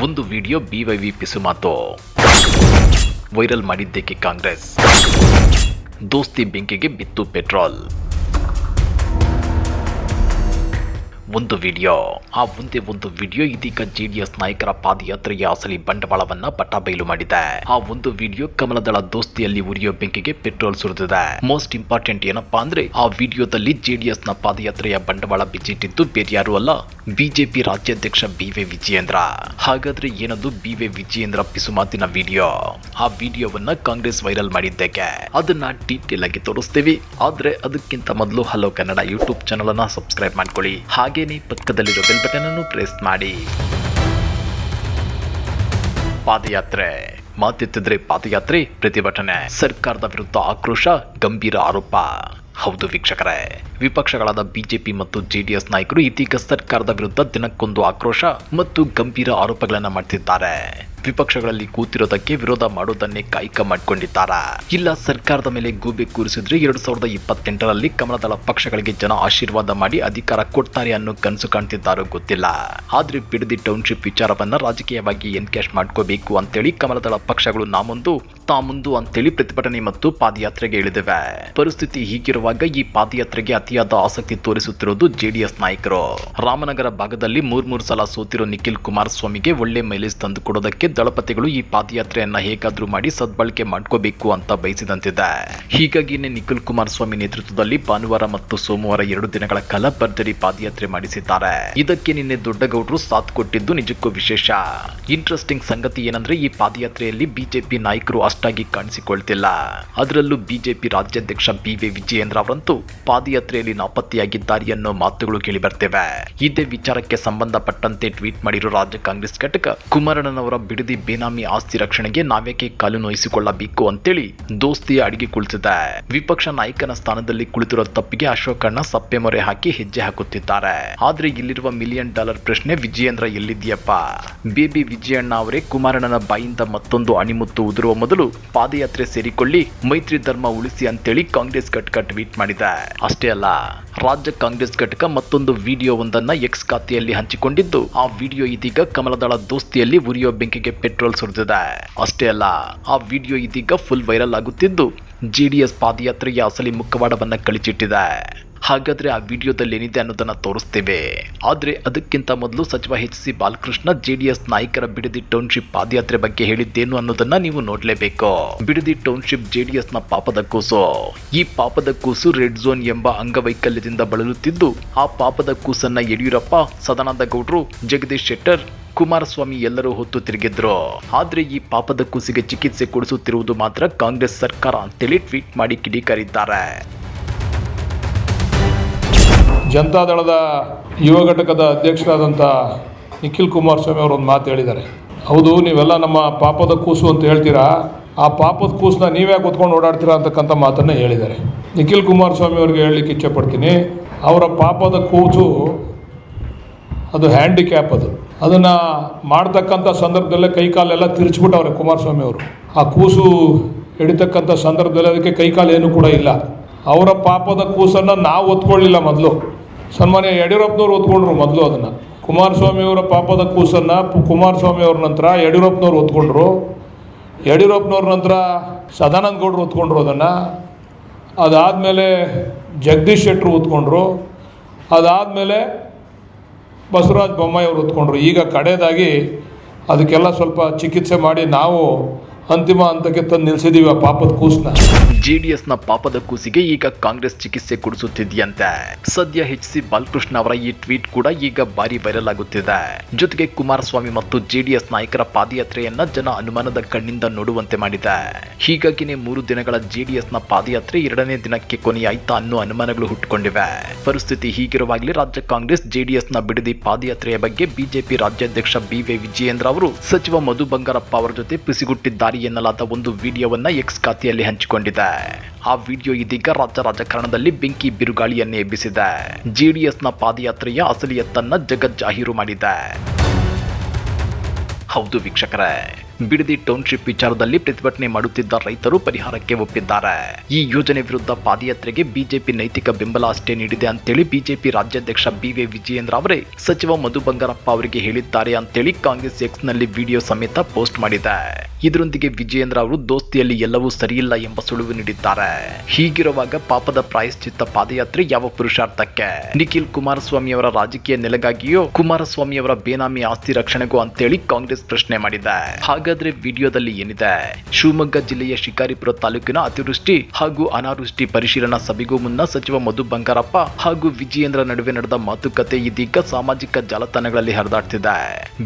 ಒಂದು video ಬಿವೈವಿ ಪಿಸುಮಾತು viral ಮಾಡಿದ್ದಕ್ಕೆ ಕಾಂಗ್ರೆಸ್ ದೋಸ್ತಿ ಬೆಂಕಿಗೆ ಬಿತ್ತು ಪೆಟ್ರೋಲ್. ಒಂದು ವಿಡಿಯೋ ಒಂದು ವಿಡಿಯೋ ಇದೀಗ ಜೆಡಿಎಸ್ ನಾಯಕರ ಪಾದಯಾತ್ರೆಯ ಅಸಲಿ ಬಂಡವಾಳವನ್ನ ಬಟಾಬೈಲು ಮಾಡಿದೆ. ಆ ಒಂದು ವಿಡಿಯೋ ಕಮಲದಳ ದೋಸ್ತಿಯಲ್ಲಿ ಉರಿಯೋ ಬೆಂಕಿಗೆ ಪೆಟ್ರೋಲ್ ಸುರಿದಿದೆ. ಮೋಸ್ಟ್ ಇಂಪಾರ್ಟೆಂಟ್ ಏನಪ್ಪಾ ಅಂದ್ರೆ ಆ ವಿಡಿಯೋದಲ್ಲಿ ಜೆಡಿಎಸ್ ನ ಪಾದಯಾತ್ರೆಯ ಬಂಡವಾಳ ಬಿಚ್ಚಿಟ್ಟಿದ್ದು ಬೇರೆ ಯಾರು ಅಲ್ಲ, ಬಿಜೆಪಿ ರಾಜ್ಯಾಧ್ಯಕ್ಷ ಬಿ.ವೈ. ವಿಜಯೇಂದ್ರ. ಹಾಗಾದ್ರೆ ಏನದು ಬಿ.ವೈ. ವಿಜಯೇಂದ್ರ ಪಿಸುಮಾತಿನ ವಿಡಿಯೋ? ಆ ವಿಡಿಯೋವನ್ನ ಕಾಂಗ್ರೆಸ್ ವೈರಲ್ ಮಾಡಿದ್ದಕ್ಕೆ ಅದನ್ನ ಡೀಟೇಲ್ ಆಗಿ ತೋರಿಸ್ತೀವಿ. ಆದ್ರೆ ಅದಕ್ಕಿಂತ ಮೊದಲು ಹಲೋ ಕನ್ನಡ ಯೂಟ್ಯೂಬ್ ಚಾನಲ್ ಅನ್ನ ಸಬ್ಸ್ಕ್ರೈಬ್ ಮಾಡ್ಕೊಳ್ಳಿ. ಹಾಗೇನೆ ಪಕ್ಕದಲ್ಲಿರೋ ಬೆಲ್ ಬಟನ್ ಅನ್ನು ಪ್ರೆಸ್ ಮಾಡಿ. ಪಾದಯಾತ್ರೆ ಮಾತೆತ್ತಿದ್ರೆ ಪಾದಯಾತ್ರೆ, ಪ್ರತಿಭಟನೆ, ಸರ್ಕಾರದ ವಿರುದ್ಧ ಆಕ್ರೋಶ, ಗಂಭೀರ ಆರೋಪ. ಹೌದು ವೀಕ್ಷಕರೇ, ವಿಪಕ್ಷಗಳಾದ ಬಿಜೆಪಿ ಮತ್ತು ಜೆಡಿಎಸ್ ನಾಯಕರು ಇದೀಗ ಸರ್ಕಾರದ ವಿರುದ್ಧ ದಿನಕ್ಕೊಂದು ಆಕ್ರೋಶ ಮತ್ತು ಗಂಭೀರ ಆರೋಪಗಳನ್ನ ಮಾಡ್ತಿದ್ದಾರೆ. ವಿಪಕ್ಷಗಳಲ್ಲಿ ಕೂತಿರೋದಕ್ಕೆ ವಿರೋಧ ಮಾಡೋದನ್ನೇ ಕಾಯಕ ಮಾಡಿಕೊಂಡಿದ್ದಾರೆ. ಇಲ್ಲ ಸರ್ಕಾರದ ಮೇಲೆ ಗೂಬೆ ಕೂರಿಸಿದ್ರೆ 2028ರಲ್ಲಿ ಕಮಲದಳ ಪಕ್ಷಗಳಿಗೆ ಜನ ಆಶೀರ್ವಾದ ಮಾಡಿ ಅಧಿಕಾರ ಕೊಡ್ತಾರೆ ಅನ್ನೋ ಕನಸು ಕಾಣ್ತಿದ್ದಾರೋ ಗೊತ್ತಿಲ್ಲ. ಆದ್ರೆ ಬಿಡದಿ ಟೌನ್ಶಿಪ್ ವಿಚಾರವನ್ನ ರಾಜಕೀಯವಾಗಿ ಎನ್ಕ್ಯಾಶ್ ಮಾಡ್ಕೋಬೇಕು ಅಂತೇಳಿ ಕಮಲದಳ ಪಕ್ಷಗಳು ತಾಮುಂದು ಅಂತೇಳಿ ಪ್ರತಿಭಟನೆ ಮತ್ತು ಪಾದಯಾತ್ರೆಗೆ ಇಳಿದಿವೆ. ಪರಿಸ್ಥಿತಿ ಹೀಗಿರುವಾಗ ಈ ಪಾದಯಾತ್ರೆಗೆ ಅತಿಯಾದ ಆಸಕ್ತಿ ತೋರಿಸುತ್ತಿರುವುದು ಜೆಡಿಎಸ್ ನಾಯಕರು. ರಾಮನಗರ ಭಾಗದಲ್ಲಿ ಮೂರ್ ಸಲ ಸೋತಿರೋ ನಿಖಿಲ್ ಕುಮಾರಸ್ವಾಮಿಗೆ ಒಳ್ಳೆ ಮೈಲೇಜ್ ತಂದು ಕೊಡೋದಕ್ಕೆ ದಳಪತಿಗಳು ಈ ಪಾದಯಾತ್ರೆಯನ್ನ ಹೇಗಾದ್ರೂ ಮಾಡಿ ಸದ್ಬಳಕೆ ಮಾಡ್ಕೋಬೇಕು ಅಂತ ಬಯಸಿದಂತಿದೆ. ಹೀಗಾಗಿನೇ ನಿಖಿಲ್ ಕುಮಾರಸ್ವಾಮಿ ನೇತೃತ್ವದಲ್ಲಿ ಭಾನುವಾರ ಮತ್ತು ಸೋಮವಾರ 2 ದಿನಗಳ ಕಾಲ ಭರ್ಜರಿ ಪಾದಯಾತ್ರೆ ಮಾಡಿಸಿದ್ದಾರೆ. ಇದಕ್ಕೆ ನಿನ್ನೆ ದೊಡ್ಡಗೌಡರು ಸಾಥ್ ಕೊಟ್ಟಿದ್ದು ನಿಜಕ್ಕೂ ವಿಶೇಷ. ಇಂಟ್ರೆಸ್ಟಿಂಗ್ ಸಂಗತಿ ಏನಂದ್ರೆ ಈ ಪಾದಯಾತ್ರೆಯಲ್ಲಿ ಬಿಜೆಪಿ ನಾಯಕರು ಅಷ್ಟಾಗಿ ಕಾಣಿಸಿಕೊಳ್ತಿಲ್ಲ. ಅದರಲ್ಲೂ ಬಿಜೆಪಿ ರಾಜ್ಯಾಧ್ಯಕ್ಷ ಬಿ.ವೈ. ವಿಜಯೇಂದ್ರ ಅವರಂತೂ ಪಾದಯಾತ್ರೆಯಲ್ಲಿ ನಾಪತ್ತೆಯಾಗಿದ್ದಾರೆ ಅನ್ನೋ ಮಾತುಗಳು ಕೇಳಿ ಬರ್ತಿವೆ. ಇದೇ ವಿಚಾರಕ್ಕೆ ಸಂಬಂಧಪಟ್ಟಂತೆ ಟ್ವೀಟ್ ಮಾಡಿರೋ ರಾಜ್ಯ ಕಾಂಗ್ರೆಸ್ ಘಟಕ, ಕುಮಾರಣ್ಣನವರ ಬಿಡದಿ ಬೇನಾಮಿ ಆಸ್ತಿ ರಕ್ಷಣೆಗೆ ನಾವೇಕೆ ಕಾಲು ನೋಯಿಸಿಕೊಳ್ಳಬೇಕು ಅಂತೇಳಿ ದೋಸ್ತಿಯ ಅಡಿಗೆ ಕುಳಿತಿದೆ. ವಿಪಕ್ಷ ನಾಯಕನ ಸ್ಥಾನದಲ್ಲಿ ಕುಳಿತಿರೋ ತಪ್ಪಿಗೆ ಅಶೋಕಣ್ಣ ಸಪ್ಪೆ ಮೊರೆ ಹಾಕಿ ಹೆಜ್ಜೆ ಹಾಕುತ್ತಿದ್ದಾರೆ. ಆದ್ರೆ ಇಲ್ಲಿರುವ $1 ಮಿಲಿಯನ್ ಪ್ರಶ್ನೆ, ವಿಜಯೇಂದ್ರ ಎಲ್ಲಿದ್ದೀಯಪ್ಪ? ಬೇಬಿ ವಿಜಯಣ್ಣ ಅವರೇ ಕುಮಾರಣ್ಣನ ಬಾಯಿಂದ ಮತ್ತೊಂದು ಅಣಿಮುತ್ತು ಉದುರುವ ಮೊದಲು ಪಾದಯಾತ್ರೆ ಸೇರಿಕೊಳ್ಳಿ, ಮೈತ್ರಿ ಧರ್ಮ ಉಳಿಸಿ ಅಂತೇಳಿ ಕಾಂಗ್ರೆಸ್ ಘಟಕ ಟ್ವೀಟ್ ಮಾಡಿದೆ. ಅಷ್ಟೇ ಅಲ್ಲ, ರಾಜ್ಯ ಕಾಂಗ್ರೆಸ್ ಘಟಕ ಮತ್ತೊಂದು ವಿಡಿಯೋ ಒಂದನ್ನ ಎಕ್ಸ್ ಖಾತೆಯಲ್ಲಿ ಹಂಚಿಕೊಂಡಿದ್ದು ಆ ವಿಡಿಯೋ ಇದೀಗ ಕಮಲದಳ ದೋಸ್ತಿಯಲ್ಲಿ ಉರಿಯೋ ಬೆಂಕಿಗೆ ಪೆಟ್ರೋಲ್ ಸುರಿದಿದೆ. ಅಷ್ಟೇ ಅಲ್ಲ, ಆ ವಿಡಿಯೋ ಇದೀಗ ಫುಲ್ ವೈರಲ್ ಆಗುತ್ತಿದ್ದು ಜೆಡಿಎಸ್ ಪಾದಯಾತ್ರೆಯ ಅಸಲಿ ಮುಖವಾಡವನ್ನ ಕಳಿಚಿಟ್ಟಿದೆ. ಹಾಗಾದ್ರೆ ಆ ವಿಡಿಯೋದಲ್ಲಿ ಏನಿದೆ ಅನ್ನೋದನ್ನ ತೋರಿಸ್ತೇವೆ. ಆದ್ರೆ ಅದಕ್ಕಿಂತ ಮೊದಲು ಸಚಿವ ಎಚ್.ಸಿ. ಬಾಲಕೃಷ್ಣ ಜೆಡಿಎಸ್ ನಾಯಕರ ಬಿಡದಿ ಟೌನ್ಶಿಪ್ ಪಾದಯಾತ್ರೆ ಬಗ್ಗೆ ಹೇಳಿದ್ದೇನು ಅನ್ನೋದನ್ನ ನೀವು ನೋಡ್ಲೇಬೇಕು. ಬಿಡದಿ ಟೌನ್ಶಿಪ್ ಜೆಡಿಎಸ್ ನ ಪಾಪದ ಕೂಸು. ಈ ಪಾಪದ ಕೂಸು ರೆಡ್ ಝೋನ್ ಎಂಬ ಅಂಗವೈಕಲ್ಯದಿಂದ ಬಳಲುತ್ತಿದ್ದು ಆ ಪಾಪದ ಕೂಸನ್ನ ಯಡಿಯೂರಪ್ಪ, ಸದಾನಂದ ಗೌಡರು, ಜಗದೀಶ್ ಶೆಟ್ಟರ್, ಕುಮಾರಸ್ವಾಮಿ ಎಲ್ಲರೂ ಹೊತ್ತು ತಿರುಗಿದ್ರು. ಆದ್ರೆ ಈ ಪಾಪದ ಕೂಸಿಗೆ ಚಿಕಿತ್ಸೆ ಕೊಡಿಸುತ್ತಿರುವುದು ಮಾತ್ರ ಕಾಂಗ್ರೆಸ್ ಸರ್ಕಾರ ಅಂತೇಳಿ ಟ್ವೀಟ್ ಮಾಡಿ ಕಿಡಿಕಾರಿದ್ದಾರೆ. ಜನತಾದಳದ ಯುವ ಘಟಕದ ಅಧ್ಯಕ್ಷರಾದಂಥ ನಿಖಿಲ್ ಕುಮಾರಸ್ವಾಮಿ ಅವರು ಒಂದು ಮಾತು ಹೇಳಿದ್ದಾರೆ. ಹೌದು, ನೀವೆಲ್ಲ ನಮ್ಮ ಪಾಪದ ಕೂಸು ಅಂತ ಹೇಳ್ತೀರಾ, ಆ ಪಾಪದ ಕೂಸನ್ನ ನೀವೇ ಕೂತ್ಕೊಂಡು ಓಡಾಡ್ತೀರಾ ಅಂತಕ್ಕಂಥ ಮಾತನ್ನು ಹೇಳಿದ್ದಾರೆ. ನಿಖಿಲ್ ಕುಮಾರಸ್ವಾಮಿ ಅವ್ರಿಗೆ ಹೇಳಲಿಕ್ಕೆ ಇಚ್ಛೆಪಡ್ತೀನಿ, ಅವರ ಪಾಪದ ಕೂಸು ಅದು ಹ್ಯಾಂಡಿಕ್ಯಾಪ್. ಅದನ್ನು ಮಾಡ್ತಕ್ಕಂಥ ಸಂದರ್ಭದಲ್ಲೇ ಕೈಕಾಲೆಲ್ಲ ತಿರ್ಚಿಬಿಟ್ಟವ್ರೆ ಕುಮಾರಸ್ವಾಮಿ ಅವರು. ಆ ಕೂಸು ಹಿಡಿತಕ್ಕಂಥ ಸಂದರ್ಭದಲ್ಲಿ ಅದಕ್ಕೆ ಕೈಕಾಲು ಏನೂ ಕೂಡ ಇಲ್ಲ. ಅವರ ಪಾಪದ ಕೂಸನ್ನು ನಾವು ಒತ್ಕೊಳ್ಳಿಲ್ಲ. ಮೊದಲು ಸನ್ಮಾನ್ಯ ಯಡಿಯೂರಪ್ಪನವ್ರು ಒತ್ಕೊಂಡ್ರು. ಮೊದಲು ಅದನ್ನು ಕುಮಾರಸ್ವಾಮಿಯವರ ಪಾಪದ ಕೂಸನ್ನು ಕುಮಾರಸ್ವಾಮಿಯವ್ರ ನಂತರ ಯಡಿಯೂರಪ್ಪನವ್ರು ಒತ್ಕೊಂಡ್ರು. ಯಡಿಯೂರಪ್ಪನವ್ರ ನಂತರ ಸದಾನಂದ ಗೌಡರು ಒತ್ಕೊಂಡ್ರು ಅದನ್ನು. ಅದಾದಮೇಲೆ ಜಗದೀಶ್ ಶೆಟ್ಟರು ಒತ್ಕೊಂಡ್ರು. ಅದಾದಮೇಲೆ ಬಸವರಾಜ ಬೊಮ್ಮಾಯಿ ಅವರು ಒತ್ಕೊಂಡ್ರು. ಈಗ ಕಡೆಯದಾಗಿ ಅದಕ್ಕೆಲ್ಲ ಸ್ವಲ್ಪ ಚಿಕಿತ್ಸೆ ಮಾಡಿ ನಾವು ಅಂತಿಮ ಹಂತಕ್ಕೆ ತಂದು ನಿಲ್ಲಿಸಿದೀವಿ ಆ ಪಾಪದ ಕೂಸನ್ನ. ಜೆಡಿಎಸ್ ನ ಪಾಪದ ಕೂಸಿಗೆ ಈಗ ಕಾಂಗ್ರೆಸ್ ಚಿಕಿತ್ಸೆ ಕೊಡಿಸುತ್ತಿದೆಯಂತೆ. ಸದ್ಯ ಎಚ್.ಸಿ. ಬಾಲಕೃಷ್ಣ ಅವರ ಈ ಟ್ವೀಟ್ ಕೂಡ ಈಗ ಭಾರಿ ವೈರಲ್ ಆಗುತ್ತಿದೆ. ಜೊತೆಗೆ ಕುಮಾರಸ್ವಾಮಿ ಮತ್ತು ಜೆಡಿಎಸ್ ನಾಯಕರ ಪಾದಯಾತ್ರೆಯನ್ನ ಜನ ಅನುಮಾನದ ಕಣ್ಣಿಂದ ನೋಡುವಂತೆ ಮಾಡಿದೆ. ಹೀಗಾಗಿನೇ 3 ದಿನಗಳ ಜೆಡಿಎಸ್ ನ ಪಾದಯಾತ್ರೆ 2ನೇ ದಿನಕ್ಕೆ ಕೊನೆಯಾಯ್ತಾ ಅನ್ನೋ ಅನುಮಾನಗಳು ಹುಟ್ಟುಕೊಂಡಿವೆ. ಪರಿಸ್ಥಿತಿ ಹೀಗಿರುವಾಗಲೇ ರಾಜ್ಯ ಕಾಂಗ್ರೆಸ್ ಜೆಡಿಎಸ್ ನ ಬಿಡದಿ ಪಾದಯಾತ್ರೆಯ ಬಗ್ಗೆ ಬಿಜೆಪಿ ರಾಜ್ಯಾಧ್ಯಕ್ಷ ಬಿ.ವೈ. ವಿಜಯೇಂದ್ರ ಅವರು ಸಚಿವ ಮಧು ಬಂಗಾರಪ್ಪ ಅವರ ಜೊತೆ ಪಿಸಿಗುಟ್ಟಿದ್ದಾರೆ ಎನ್ನಲಾದ ಒಂದು ವಿಡಿಯೋವನ್ನ ಎಕ್ಸ್ ಖಾತೆಯಲ್ಲಿ ಹಂಚಿಕೊಂಡಿದೆ. ಆ ವಿಡಿಯೋ ಇದೀಗ ರಾಜ್ಯ ರಾಜಕಾರಣದಲ್ಲಿ ಬೆಂಕಿ ಬಿರುಗಾಳಿಯನ್ನೇ ಎಬ್ಬಿಸಿದೆ. ಜೆಡಿಎಸ್ ನ ಪಾದಯಾತ್ರೆಯ ಅಸಲಿಯತ್ತನ್ನ ಜಗಜ್ಜಾಹೀರು ಮಾಡಿದೆ. ಹೌದು ವೀಕ್ಷಕರೇ, ಬಿಡದಿ ಟೌನ್ಶಿಪ್ ವಿಚಾರದಲ್ಲಿ ಪ್ರತಿಭಟನೆ ಮಾಡುತ್ತಿದ್ದ ರೈತರು ಪರಿಹಾರಕ್ಕೆ ಒಪ್ಪಿದ್ದಾರೆ. ಈ ಯೋಜನೆ ವಿರುದ್ಧ ಪಾದಯಾತ್ರೆಗೆ ಬಿಜೆಪಿ ನೈತಿಕ ಬೆಂಬಲ ಅಷ್ಟೇ ನೀಡಿದೆ ಅಂತೇಳಿ ಬಿಜೆಪಿ ರಾಜ್ಯಾಧ್ಯಕ್ಷ ಬಿವೈ ವಿಜಯೇಂದ್ರ ಅವರೇ ಸಚಿವ ಮಧು ಬಂಗಾರಪ್ಪ ಅವರಿಗೆ ಹೇಳಿದ್ದಾರೆ ಅಂತೇಳಿ ಕಾಂಗ್ರೆಸ್ ಎಕ್ಸ್ ನಲ್ಲಿ ವಿಡಿಯೋ ಸಮೇತ ಪೋಸ್ಟ್ ಮಾಡಿದೆ. ಇದರೊಂದಿಗೆ ವಿಜಯೇಂದ್ರ ಅವರು ದೋಸ್ತಿಯಲ್ಲಿ ಎಲ್ಲವೂ ಸರಿಯಿಲ್ಲ ಎಂಬ ಸುಳಿವು ನೀಡಿದ್ದಾರೆ. ಹೀಗಿರುವಾಗ ಪಾಪದ ಪ್ರಾಯಶ್ಚಿತ್ತ ಪಾದಯಾತ್ರೆ ಯಾವ ಪುರುಷಾರ್ಥಕ್ಕೆ? ನಿಖಿಲ್ ಕುಮಾರಸ್ವಾಮಿ ಅವರ ರಾಜಕೀಯ ನೆಲೆಗಾಗಿಯೋ ಕುಮಾರಸ್ವಾಮಿ ಅವರ ಬೇನಾಮಿ ಆಸ್ತಿ ರಕ್ಷಣೆಗೂ ಅಂತೇಳಿ ಕಾಂಗ್ರೆಸ್ ಪ್ರಶ್ನೆ ಮಾಡಿದೆ. ಹಾಗಾದ್ರೆ ವಿಡಿಯೋದಲ್ಲಿ ಏನಿದೆ? ಶಿವಮೊಗ್ಗ ಜಿಲ್ಲೆಯ ಶಿಕಾರಿಪುರ ತಾಲೂಕಿನ ಅತಿವೃಷ್ಟಿ ಹಾಗೂ ಅನಾವೃಷ್ಟಿ ಪರಿಶೀಲನಾ ಸಭೆಗೂ ಮುನ್ನ ಸಚಿವ ಮಧು ಬಂಗಾರಪ್ಪ ಹಾಗೂ ವಿಜಯೇಂದ್ರ ನಡುವೆ ನಡೆದ ಮಾತುಕತೆ ಇದೀಗ ಸಾಮಾಜಿಕ ಜಾಲತಾಣಗಳಲ್ಲಿ ಹರಿದಾಡ್ತಿದೆ.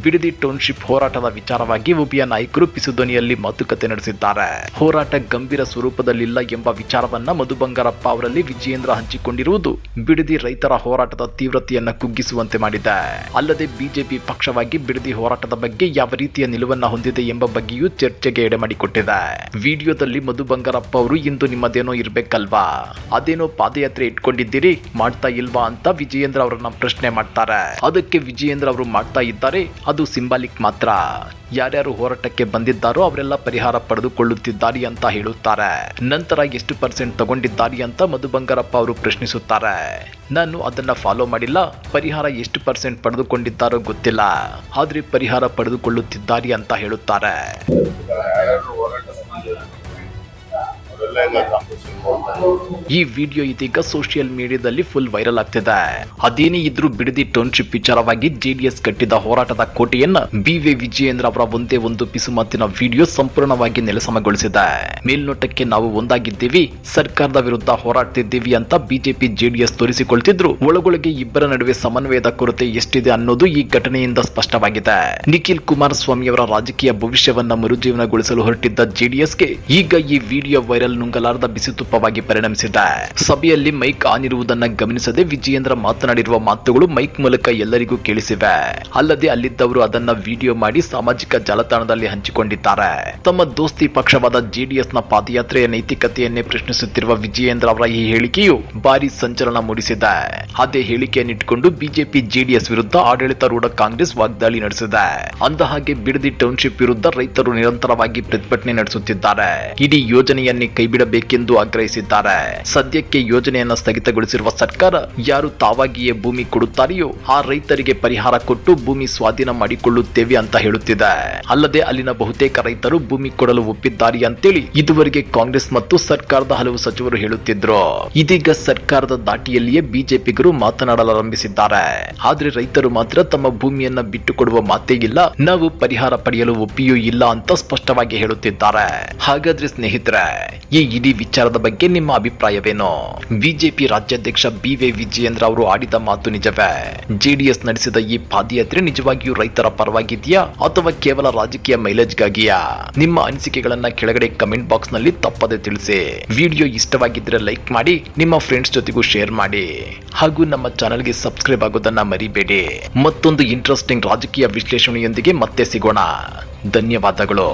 ಬಿಡದಿ ಟೌನ್ಶಿಪ್ ಹೋರಾಟದ ವಿಚಾರವಾಗಿ ಉಭಯ ನಾಯಕರು ಪಿಸುಧ್ವನಿಯಲ್ಲಿ ಮಾತುಕತೆ ನಡೆಸಿದ್ದಾರೆ. ಹೋರಾಟ ಗಂಭೀರ ಸ್ವರೂಪದಲ್ಲಿಲ್ಲ ಎಂಬ ವಿಚಾರವನ್ನ ಮಧು ಬಂಗಾರಪ್ಪ ಅವರಲ್ಲಿ ವಿಜಯೇಂದ್ರ ಹಂಚಿಕೊಂಡಿರುವುದು ಬಿಡದಿ ರೈತರ ಹೋರಾಟದ ತೀವ್ರತೆಯನ್ನ ಕುಗ್ಗಿಸುವಂತೆ ಮಾಡಿದೆ. ಅಲ್ಲದೆ ಬಿಜೆಪಿ ಪಕ್ಷವಾಗಿ ಬಿಡದಿ ಹೋರಾಟದ ಬಗ್ಗೆ ಯಾವ ರೀತಿಯ ನಿಲುವನ್ನ ಹೊಂದಿದೆ ಎಂಬ ಬಗ್ಗೆಯೂ ಚರ್ಚೆಗೆ ಎಡೆಮಾಡಿಕೊಟ್ಟಿದೆ. ವಿಡಿಯೋದಲ್ಲಿ ಮಧು ಬಂಗಾರಪ್ಪ ಅವರು ಇಂದು ನಿಮ್ಮದೇನೋ ಇರ್ಬೇಕಲ್ವಾ, ಅದೇನೋ ಪಾದಯಾತ್ರೆ ಇಟ್ಕೊಂಡಿದ್ದೀರಿ, ಮಾಡ್ತಾ ಇಲ್ವಾ ಅಂತ ವಿಜಯೇಂದ್ರ ಅವರನ್ನ ಪ್ರಶ್ನೆ ಮಾಡ್ತಾರೆ. ಅದಕ್ಕೆ ವಿಜಯೇಂದ್ರ ಅವರು ಮಾಡ್ತಾ ಇದ್ದಾರೆ, ಅದು ಸಿಂಬಾಲಿಕ್ ಮಾತ್ರ. ಯಾರ್ಯಾರು ಹೋರಾಟಕ್ಕೆ ಬಂದಿದ್ದಾರೋ ಅವರೆಲ್ಲ ಪರಿಹಾರ ಪಡೆದುಕೊಳ್ಳುತ್ತಿದ್ದಾರೆ ಅಂತ ಹೇಳುತ್ತಾರೆ. ನಂತರ ಎಷ್ಟು % ತಗೊಂಡಿದ್ದಾರೆ ಅಂತ ಮಧು ಬಂಗಾರಪ್ಪ ಅವರು ಪ್ರಶ್ನಿಸುತ್ತಾರೆ. ನಾನು ಅದನ್ನ ಫಾಲೋ ಮಾಡಿಲ್ಲ, ಪರಿಹಾರ ಎಷ್ಟು % ಪಡೆದುಕೊಂಡಿದ್ದಾರೋ ಗೊತ್ತಿಲ್ಲ, ಆದ್ರೆ ಪರಿಹಾರ ಪಡೆದುಕೊಳ್ಳುತ್ತಿದ್ದಾರೆ ಅಂತ ಹೇಳುತ್ತಾರೆ. ಈ ವಿಡಿಯೋ ಇದೀಗ ಸೋಷಿಯಲ್ ಮೀಡಿಯಾದಲ್ಲಿ ಫುಲ್ ವೈರಲ್ ಆಗ್ತಿದೆ. ಅದೇನೇ ಇದ್ರೂ ಬಿಡದಿ ಟೌನ್ಶಿಪ್ ವಿಚಾರವಾಗಿ ಜೆಡಿಎಸ್ ಕಟ್ಟಿದ ಹೋರಾಟದ ಕೋಟೆಯನ್ನ ಬಿವೈ ವಿಜಯೇಂದ್ರ ಅವರ ಒಂದೇ ಒಂದು ಪಿಸು ಮಾತಿನ ವಿಡಿಯೋ ಸಂಪೂರ್ಣವಾಗಿ ನೆಲಸಮಗೊಳಿಸಿದೆ. ಮೇಲ್ನೋಟಕ್ಕೆ ನಾವು ಒಂದಾಗಿದ್ದೀವಿ, ಸರ್ಕಾರದ ವಿರುದ್ಧ ಹೋರಾಡ್ತಿದ್ದೀವಿ ಅಂತ ಬಿಜೆಪಿ ಜೆಡಿಎಸ್ ತೋರಿಸಿಕೊಳ್ತಿದ್ರು, ಒಳಗೊಳಗೆ ಇಬ್ಬರ ನಡುವೆ ಸಮನ್ವಯದ ಕೊರತೆ ಎಷ್ಟಿದೆ ಅನ್ನೋದು ಈ ಘಟನೆಯಿಂದ ಸ್ಪಷ್ಟವಾಗಿದೆ. ನಿಖಿಲ್ ಕುಮಾರಸ್ವಾಮಿ ಅವರ ರಾಜಕೀಯ ಭವಿಷ್ಯವನ್ನ ಮರುಜೀವನಗೊಳಿಸಲು ಹೊರಟಿದ್ದ ಜೆಡಿಎಸ್ಗೆ ಈಗ ಈ ವಿಡಿಯೋ ವೈರಲ್ ನುಂಗಲಾರದ ಬಿಸಿತುಪ್ಪವಾಗಿ ಪರಿಣಮಿಸಿದೆ. ಸಭೆಯಲ್ಲಿ ಮೈಕ್ ಆನ್ ಇರುವುದನ್ನ ಗಮನಿಸದೆ ವಿಜಯೇಂದ್ರ ಮಾತನಾಡಿರುವ ಮಾತುಗಳು ಮೈಕ್ ಮೂಲಕ ಎಲ್ಲರಿಗೂ ಕೇಳಿಸಿವೆ. ಅಲ್ಲದೆ ಅಲ್ಲಿದ್ದವರು ಅದನ್ನ ವಿಡಿಯೋ ಮಾಡಿ ಸಾಮಾಜಿಕ ಜಾಲತಾಣದಲ್ಲಿ ಹಂಚಿಕೊಂಡಿದ್ದಾರೆ. ತಮ್ಮ ದೋಸ್ತಿ ಪಕ್ಷವಾದ ಜೆಡಿಎಸ್ ನ ಪಾದಯಾತ್ರೆಯ ನೈತಿಕತೆಯನ್ನೇ ಪ್ರಶ್ನಿಸುತ್ತಿರುವ ವಿಜಯೇಂದ್ರ ಅವರ ಈ ಹೇಳಿಕೆಯು ಭಾರಿ ಸಂಚಲನ ಮೂಡಿಸಿದೆ. ಅದೇ ಹೇಳಿಕೆಯನ್ನಿಟ್ಟುಕೊಂಡು ಬಿಜೆಪಿ ಜೆಡಿಎಸ್ ವಿರುದ್ಧ ಆಡಳಿತಾರೂಢ ಕಾಂಗ್ರೆಸ್ ವಾಗ್ದಾಳಿ ನಡೆಸಿದೆ. ಅಂದಹಾಗೆ ಬಿಡದಿ ಟೌನ್ಶಿಪ್ ವಿರುದ್ಧ ರೈತರು ನಿರಂತರವಾಗಿ ಪ್ರತಿಭಟನೆ ನಡೆಸುತ್ತಿದ್ದಾರೆ. ಇಡೀ ಯೋಜನೆಯನ್ನೇ ಕೈಬಿಡಬೇಕೆಂದು ಆಗ್ರಹಿಸಿದ್ದಾರೆ. ಸದ್ಯಕ್ಕೆ ಯೋಜನೆಯನ್ನು ಸ್ಥಗಿತಗೊಳಿಸಿರುವ ಸರ್ಕಾರ ಯಾರು ತಾವಾಗಿಯೇ ಭೂಮಿ ಕೊಡುತ್ತಾರೆಯೋ ಆ ರೈತರಿಗೆ ಪರಿಹಾರ ಕೊಟ್ಟು ಭೂಮಿ ಸ್ವಾಧೀನ ಮಾಡಿಕೊಳ್ಳುತ್ತೇವೆ ಅಂತ ಹೇಳುತ್ತಿದೆ. ಅಲ್ಲದೆ ಅಲ್ಲಿನ ಬಹುತೇಕ ರೈತರು ಭೂಮಿ ಕೊಡಲು ಒಪ್ಪಿದ್ದಾರೆ ಅಂತೇಳಿ ಇದುವರೆಗೆ ಕಾಂಗ್ರೆಸ್ ಮತ್ತು ಸರ್ಕಾರದ ಹಲವು ಸಚಿವರು ಹೇಳುತ್ತಿದ್ರು. ಇದೀಗ ಸರ್ಕಾರದ ದಾಟಿಯಲ್ಲಿಯೇ ಬಿಜೆಪಿಗರು ಮಾತನಾಡಲಾರಂಭಿಸಿದ್ದಾರೆ. ಆದ್ರೆ ರೈತರು ಮಾತ್ರ ತಮ್ಮ ಭೂಮಿಯನ್ನ ಬಿಟ್ಟು ಕೊಡುವ ಮಾತೇ ಇಲ್ಲ, ನಾವು ಪರಿಹಾರ ಪಡೆಯಲು ಒಪ್ಪಿಯೂ ಇಲ್ಲ ಅಂತ ಸ್ಪಷ್ಟವಾಗಿ ಹೇಳುತ್ತಿದ್ದಾರೆ. ಹಾಗಾದ್ರೆ ಸ್ನೇಹಿತರೆ, ಈ ಇಡೀ ವಿಚಾರದ ಬಗ್ಗೆ ನಿಮ್ಮ ಅಭಿಪ್ರಾಯವೇನು? ಬಿಜೆಪಿ ರಾಜ್ಯಾಧ್ಯಕ್ಷ ಬಿವೈ ವಿಜಯೇಂದ್ರ ಅವರು ಆಡಿದ ಮಾತು ನಿಜವೇ? ಜೆಡಿಎಸ್ ನಡೆಸಿದ ಈ ಪಾದಯಾತ್ರೆ ನಿಜವಾಗಿಯೂ ರೈತರ ಪರವಾಗಿದೆಯಾ ಅಥವಾ ಕೇವಲ ರಾಜಕೀಯ ಮೈಲೇಜ್ಗಾಗಿಯಾ? ನಿಮ್ಮ ಅನಿಸಿಕೆಗಳನ್ನ ಕೆಳಗಡೆ ಕಮೆಂಟ್ ಬಾಕ್ಸ್ ನಲ್ಲಿ ತಪ್ಪದೆ ತಿಳಿಸಿ. ವಿಡಿಯೋ ಇಷ್ಟವಾಗಿದ್ದರೆ ಲೈಕ್ ಮಾಡಿ, ನಿಮ್ಮ ಫ್ರೆಂಡ್ಸ್ ಜೊತೆಗೂ ಶೇರ್ ಮಾಡಿ, ಹಾಗೂ ನಮ್ಮ ಚಾನೆಲ್ಗೆ ಸಬ್ಸ್ಕ್ರೈಬ್ ಆಗೋದನ್ನ ಮರಿಬೇಡಿ. ಮತ್ತೊಂದು ಇಂಟ್ರೆಸ್ಟಿಂಗ್ ರಾಜಕೀಯ ವಿಶ್ಲೇಷಣೆಯೊಂದಿಗೆ ಮತ್ತೆ ಸಿಗೋಣ. ಧನ್ಯವಾದಗಳು.